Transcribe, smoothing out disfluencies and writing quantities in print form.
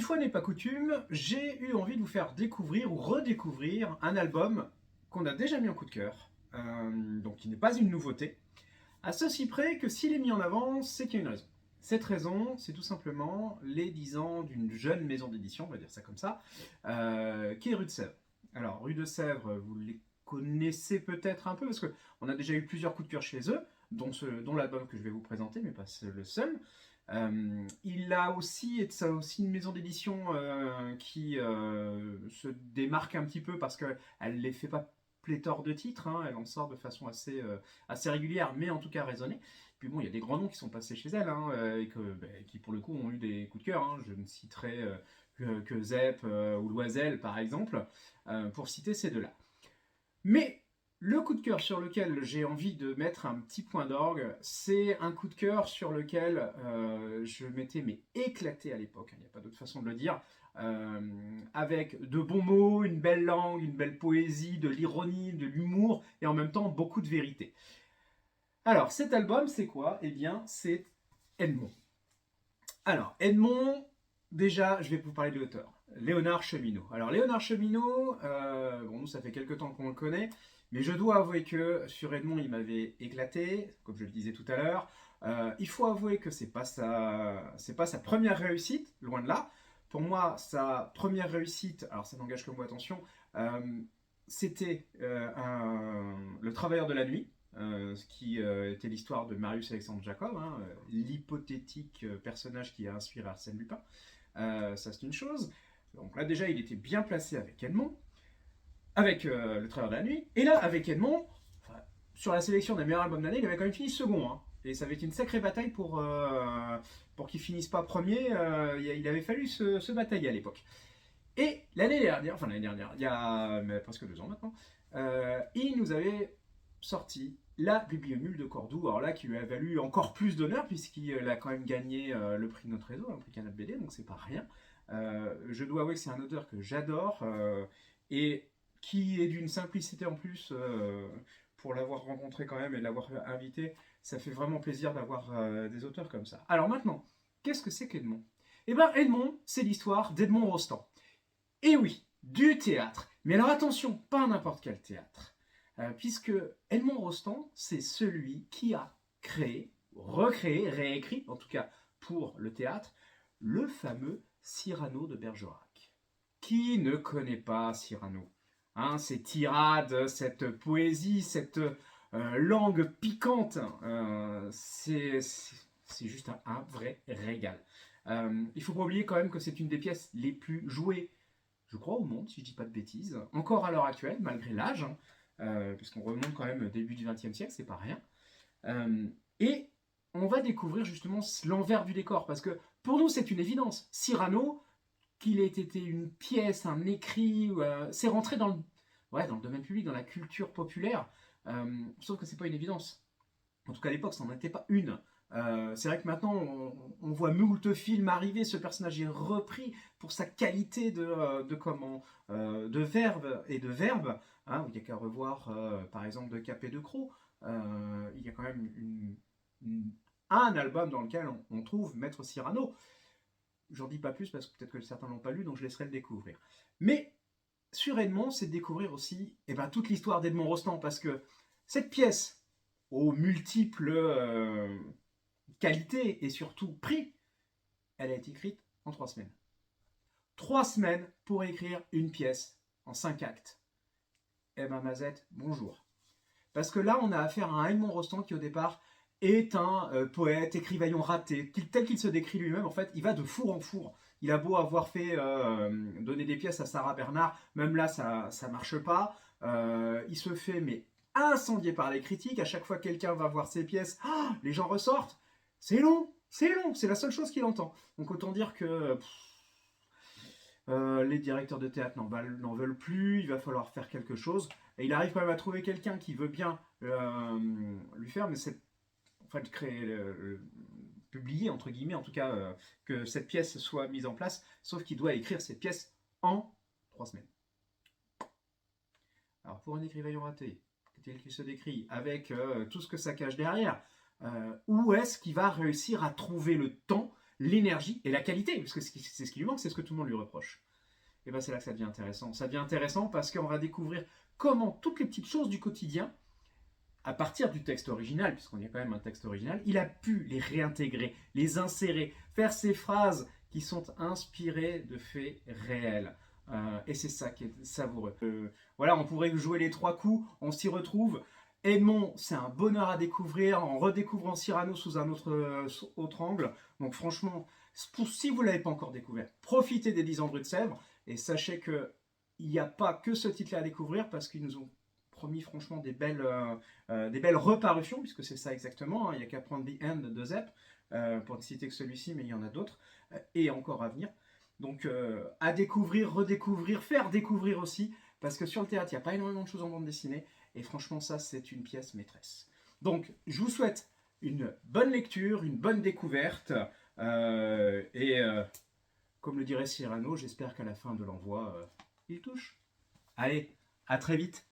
Une fois n'est pas coutume, j'ai eu envie de vous faire découvrir ou redécouvrir un album qu'on a déjà mis en coup de cœur, donc qui n'est pas une nouveauté, à ceci près que s'il est mis en avant, c'est qu'il y a une raison. Cette raison, c'est tout simplement les 10 ans d'une jeune maison d'édition, on va dire ça comme ça, qui est Rue de Sèvres. Alors, Rue de Sèvres, vous les connaissez peut-être un peu, parce qu'on a déjà eu plusieurs coups de cœur chez eux, dont l'album que je vais vous présenter, mais pas le seul. Il a aussi, et ça aussi une maison d'édition qui se démarque un petit peu parce qu'elle ne les fait pas pléthore de titres, hein, elle en sort de façon assez régulière, mais en tout cas raisonnée. Puis bon, il y a des grands noms qui sont passés chez elle, hein, qui pour le coup ont eu des coups de cœur, hein. Je ne citerai que Zep ou Loisel par exemple, pour citer ces deux-là. Mais le coup de cœur sur lequel j'ai envie de mettre un petit point d'orgue, c'est un coup de cœur sur lequel je m'étais éclaté à l'époque, il n'y a pas d'autre façon de le dire, avec de bons mots, une belle langue, une belle poésie, de l'ironie, de l'humour et en même temps beaucoup de vérité. Alors cet album c'est quoi? Eh bien c'est Edmond. Alors Edmond, déjà je vais vous parler de l'auteur. Léonard Cheminot. Alors Léonard Cheminot, bon, nous ça fait quelques temps qu'on le connaît, mais je dois avouer que sur Edmond il m'avait éclaté, comme je le disais tout à l'heure. Il faut avouer que c'est pas sa première réussite, loin de là. Pour moi, sa première réussite, alors ça n'engage que moi, attention, c'était Le Travailleur de la Nuit, ce qui était l'histoire de Marius Alexandre Jacob, hein, l'hypothétique personnage qui a inspiré Arsène Lupin. Ça c'est une chose. Donc là déjà il était bien placé avec Edmond, avec Le Travailleur de la Nuit, et là avec Edmond, enfin, sur la sélection des meilleurs albums de l'année, il avait quand même fini second, hein. Et ça avait été une sacrée bataille pour qu'il finisse pas premier, il avait fallu se batailler à l'époque. Et l'année dernière, il y a presque 2 ans maintenant, il nous avait sorti la Bibliomule de Cordoue, alors là qui lui a valu encore plus d'honneur puisqu'il a quand même gagné le prix de notre réseau, le prix Canal BD, donc c'est pas rien. Je dois avouer que c'est un auteur que j'adore et qui est d'une simplicité en plus. Pour l'avoir rencontré quand même et l'avoir invité, ça fait vraiment plaisir d'avoir des auteurs comme ça. Alors maintenant, qu'est-ce que c'est qu'Edmond? Eh bien Edmond, c'est l'histoire d'Edmond Rostand. Et oui, du théâtre. Mais alors attention, pas n'importe quel théâtre. Puisque Edmond Rostand, c'est celui qui a créé, recréé, réécrit, en tout cas pour le théâtre, le fameux Cyrano de Bergerac. Qui ne connaît pas Cyrano, hein, ces tirades, cette poésie, cette langue piquante, c'est juste un vrai régal. Il ne faut pas oublier quand même que c'est une des pièces les plus jouées, je crois, au monde, si je ne dis pas de bêtises, encore à l'heure actuelle, malgré l'âge, hein, puisqu'on remonte quand même au début du XXe siècle, c'est pas rien. Et on va découvrir justement l'envers du décor, parce que pour nous c'est une évidence. Cyrano, qu'il ait été une pièce, un écrit, c'est rentré dans le domaine public, dans la culture populaire, sauf que c'est pas une évidence. En tout cas à l'époque, ça n'en était pas une. C'est vrai que maintenant, on voit moult films arriver, ce personnage est repris pour sa qualité de verbe et de verbe, hein, où il n'y a qu'à revoir, par exemple, De Cap et de Croc. Il y a quand même un album dans lequel on trouve Maître Cyrano. J'en dis pas plus parce que peut-être que certains l'ont pas lu, donc je laisserai le découvrir. Mais sur Edmond, c'est de découvrir aussi toute l'histoire d'Edmond Rostand, parce que cette pièce, aux multiples qualités et surtout prix, elle a été écrite en 3 semaines. 3 semaines pour écrire une pièce en 5 actes. Eh ben Mazette, bonjour. Parce que là, on a affaire à un Edmond Rostand qui au départ est un poète, écrivaillon raté, tel qu'il se décrit lui-même. En fait, il va de four en four. Il a beau avoir fait donner des pièces à Sarah Bernard, même là, ça marche pas. Il se fait incendier par les critiques. À chaque fois que quelqu'un va voir ses pièces, les gens ressortent. C'est long, c'est la seule chose qu'il entend. Donc autant dire que les directeurs de théâtre n'en veulent plus, il va falloir faire quelque chose. Et il arrive quand même à trouver quelqu'un qui veut bien lui faire, mais c'est créer, publier, entre guillemets, en tout cas, que cette pièce soit mise en place, sauf qu'il doit écrire cette pièce en 3 semaines. Alors, pour un écrivain raté, tel qu'il se décrit, avec tout ce que ça cache derrière, où est-ce qu'il va réussir à trouver le temps l'énergie et la qualité, parce que c'est ce qui lui manque, c'est ce que tout le monde lui reproche. Et bien c'est là que ça devient intéressant. Ça devient intéressant parce qu'on va découvrir comment toutes les petites choses du quotidien, à partir du texte original, puisqu'on y a quand même un texte original, il a pu les réintégrer, les insérer, faire ces phrases qui sont inspirées de faits réels. Et c'est ça qui est savoureux. Voilà, on pourrait jouer les 3 coups, on s'y retrouve. Edmond, c'est un bonheur à découvrir en redécouvrant Cyrano sous un autre angle. Donc franchement, si vous ne l'avez pas encore découvert, profitez des 10 ans de Rue de Sèvres et sachez qu'il n'y a pas que ce titre-là à découvrir parce qu'ils nous ont promis franchement des belles reparutions, puisque c'est ça exactement, hein. Il n'y a qu'à prendre The End de Zep, pour ne citer que celui-ci, mais il y en a d'autres, et encore à venir. Donc à découvrir, redécouvrir, faire découvrir aussi, parce que sur le théâtre, il n'y a pas énormément de choses en bande dessinée, et franchement ça, c'est une pièce maîtresse. Donc je vous souhaite une bonne lecture, une bonne découverte, comme le dirait Cyrano, j'espère qu'à la fin de l'envoi, il touche. Allez, à très vite.